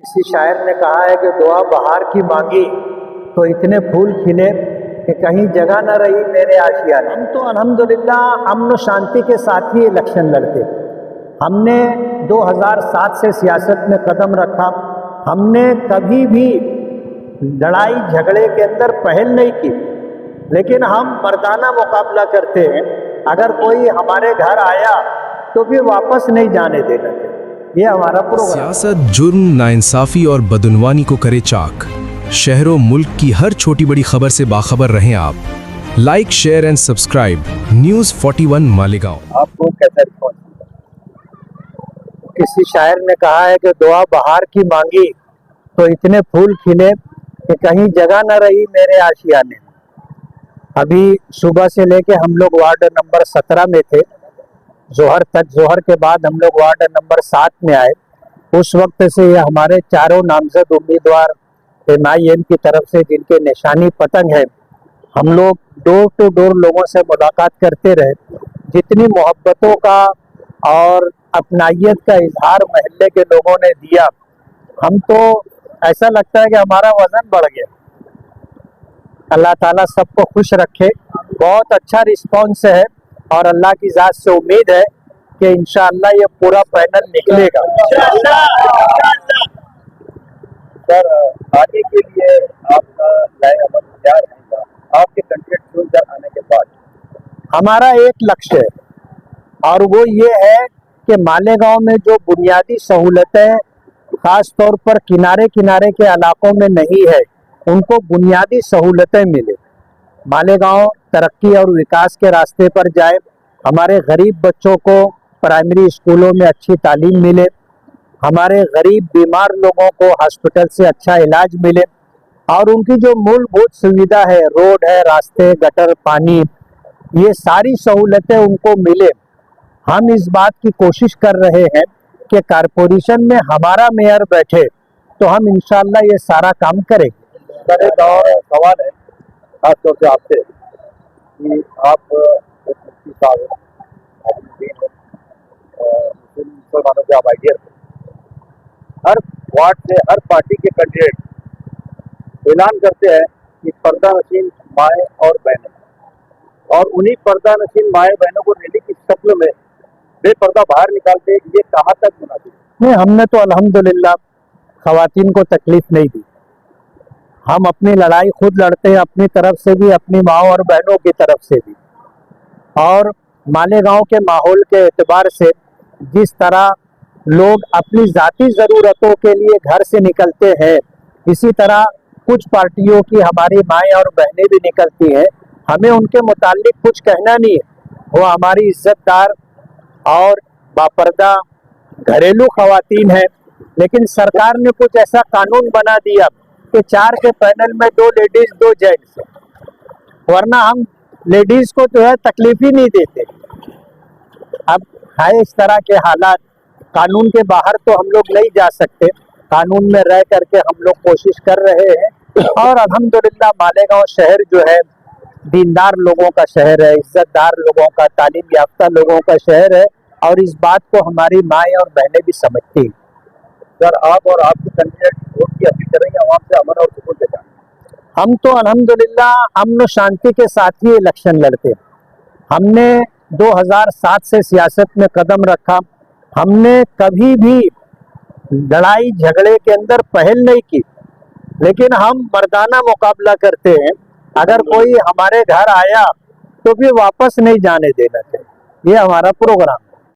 किसी शायर ने कहा है कि दुआ बहार की मांगी तो इतने फूल खिले कि कहीं जगह न रही मेरे आशियाने। हम तो अल्हम्दुलिल्लाह अमन शांति के साथ ही इलेक्शन लड़ते। हमने 2007 से सियासत में कदम रखा। हमने कभी भी लड़ाई झगड़े के अंदर पहल नहीं की, लेकिन हम मर्दाना मुकाबला करते हैं। अगर कोई हमारे घर आया तो भी वापस नहीं जाने देना चाहिए। ये हमारा प्रोग्राम। सियासत जुर्म, नाइंसाफी और बदउनवानी को करे चाक। शहरों मुल्क की हर छोटी बड़ी खबर से बाखबर रहें आप। Like, share and subscribe news 41 Malegaon. आपको कैसा रिस्पॉन्स? किसी शायर ने कहा है कि दुआ बहार की मांगी तो इतने फूल खिले कि कहीं जगह न रही मेरे आशियाने। अभी सुबह से लेके हम लोग वार्ड नंबर 17 में थे, जोहर तक। जोहर के बाद हम लोग वार्ड नंबर 7 में आए। उस वक्त से ये हमारे चारों नामजद उम्मीदवार MIM की तरफ से, जिनके निशानी पतंग है, हम लोग डोर टू डोर लोगों से मुलाकात करते रहे। जितनी मोहब्बतों का और अपनाइयत का इजहार महल्ले के लोगों ने दिया, हम तो ऐसा लगता है कि हमारा वजन बढ़ गया। अल्लाह ताला सबको खुश रखे। बहुत अच्छा रिस्पॉन्स है और अल्लाह की ज़ात से उम्मीद है कि इंशाअल्लाह ये पूरा पैनल निकलेगा। सर, आगे के लिए आपका नए अमल क्या रहेगा आपके कैंडिडेट चुनकर आने के बाद? हमारा एक लक्ष्य है और वो ये है कि मालेगांव में जो बुनियादी सहूलतें खास तौर पर किनारे किनारे के इलाकों में नहीं है, उनको बुनियादी सहूलतें मिले। मालेगांव तरक्की और विकास के रास्ते पर जाए। हमारे गरीब बच्चों को प्राइमरी स्कूलों में अच्छी तालीम मिले। हमारे गरीब बीमार लोगों को हॉस्पिटल से अच्छा इलाज मिले और उनकी जो मूलभूत सुविधा है, रोड है, रास्ते, गटर, पानी, ये सारी सहूलतें उनको मिले। हम इस बात की कोशिश कर रहे हैं कि कारपोरेशन में हमारा मेयर बैठे तो हम इंशाअल्लाह ये सारा काम करेंगे। सर, एक और सवाल है खासतौर से आपसे कि आप एक मुफ्ती साहब हैं, मुसलमानों के आप आइडियल। हर वार्ड से हर पार्टी के कैंडिडेट ऐलान करते हैं कि पर्दा नशीन माएँ और बहनें, और उन्हीं पर्दा नशीन माएँ बहनों को रैली की शक्ल में बेपर्दा बाहर निकालते हैं। ये कहाँ तक मुनासिब? नहीं, हमने तो अल्हम्दुलिल्लाह खवातीन को तकलीफ नहीं दी। हम अपनी लड़ाई खुद लड़ते हैं, अपनी तरफ से भी, अपनी माँ और बहनों की तरफ से भी। और मालेगांव के माहौल के एतबार से जिस तरह लोग अपनी ज़ाती ज़रूरतों के लिए घर से निकलते हैं, इसी तरह कुछ पार्टियों की हमारी माएँ और बहनें भी निकलती हैं। हमें उनके मुताल्लिक कुछ कहना नहीं है। वो हमारी इज्जतदार और बापर्दा घरेलू खवातीन है, लेकिन सरकार ने कुछ ऐसा कानून बना दिया कि 4 के पैनल में 2 लेडीज 2 जेंट्स, वरना हम लेडीज को जो है तकलीफ ही नहीं देते। अब है इस तरह के हालात। कानून के बाहर तो हम लोग नहीं जा सकते, कानून में रह करके हम लोग कोशिश कर रहे हैं। और अल्हम्दुलिल्लाह मालेगांव शहर जो है दीनदार लोगों का शहर है, इज्जतदार लोगों का, तालीम याफ्ता लोगों का शहर है, और इस बात को हमारी माएँ और बहनें भी समझती हैं। सर, आप और आपके कैंडिडेट वोट की अपील करेंगे आवाम से अमन और सुकून के साथ? हम तो अल्हम्दुलिल्लाह अमन शांति के साथ ही इलेक्शन लड़ते। हमने 2007 से सियासत में कदम रखा। हमने कभी भी लड़ाई झगड़े के अंदर पहल नहीं की, लेकिन हम मर्दाना मुकाबला करते हैं। अगर कोई हमारे घर आया तो भी वापस नहीं जाने देना चाहिए। ये हमारा प्रोग्राम।